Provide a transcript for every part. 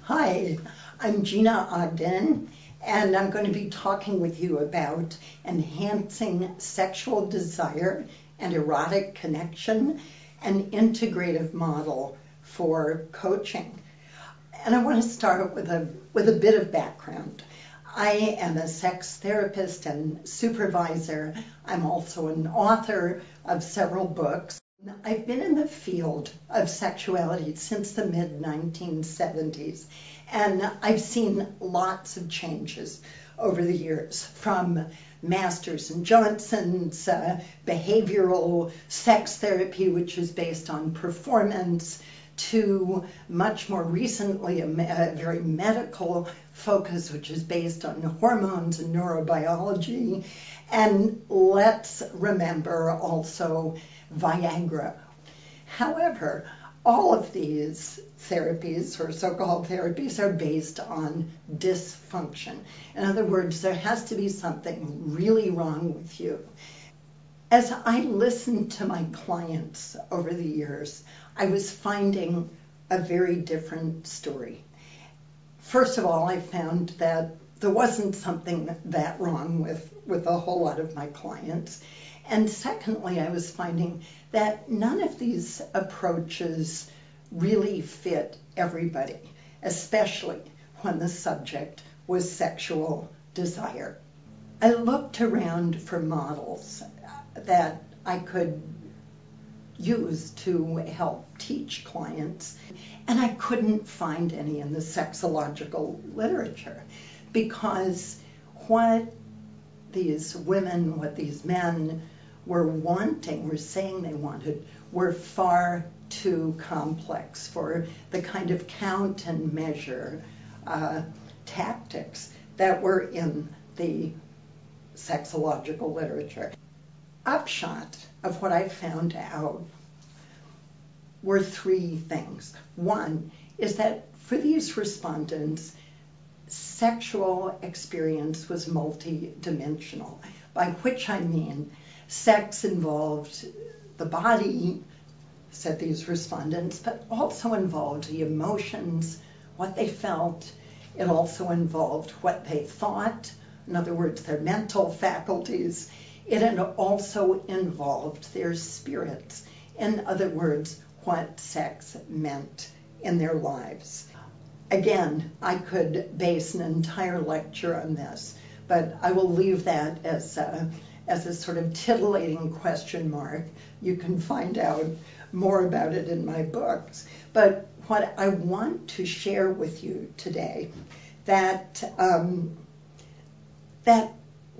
Hi, I'm Gina Ogden, and I'm going to be talking with you about enhancing sexual desire and erotic connection, an integrative model for coaching. And I want to start with a bit of background. I am a sex therapist and supervisor. I'm also an author of several books. I've been in the field of sexuality since the mid-1970s, and I've seen lots of changes over the years, from Masters and Johnson's behavioral sex therapy, which is based on performance, to much more recently a very medical focus, which is based on hormones and neurobiology. And let's remember also Viagra. However, all of these therapies, or so-called therapies, are based on dysfunction. In other words, there has to be something really wrong with you. As I listened to my clients over the years, I was finding a very different story. First of all, I found that there wasn't something that wrong with a whole lot of my clients. And secondly, I was finding that none of these approaches really fit everybody, especially when the subject was sexual desire. I looked around for models that I could use to help teach clients, and I couldn't find any in the sexological literature, because what these women, what these men were wanting, were saying they wanted, were far too complex for the kind of count and measure tactics that were in the sexological literature. Upshot of what I found out were three things. One is that for these respondents, sexual experience was multidimensional, by which I mean sex involved the body, said these respondents, but also involved the emotions, what they felt. It also involved what they thought, in other words, their mental faculties. It had also involved their spirits, in other words, what sex meant in their lives. Again, I could base an entire lecture on this, but I will leave that as a sort of titillating question mark. You can find out more about it in my books. But what I want to share with you today, that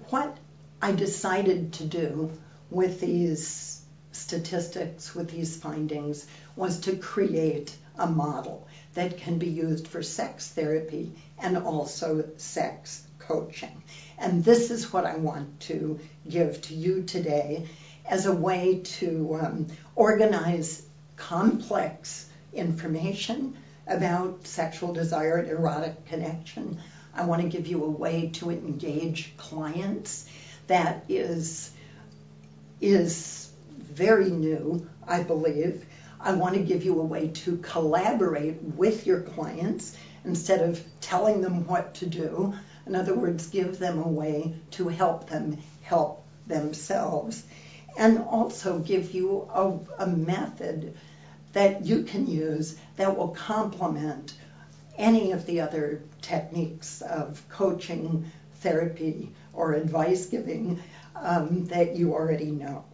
what I decided to do with these statistics, with these findings, was to create a model that can be used for sex therapy and also sex coaching. And this is what I want to give to you today as a way to organize complex information about sexual desire and erotic connection. I want to give you a way to engage clients that is very new, I believe. I want to give you a way to collaborate with your clients instead of telling them what to do. In other words, give them a way to help them help themselves. And also give you a method that you can use that will complement any of the other techniques of coaching, therapy, or advice giving that you already know.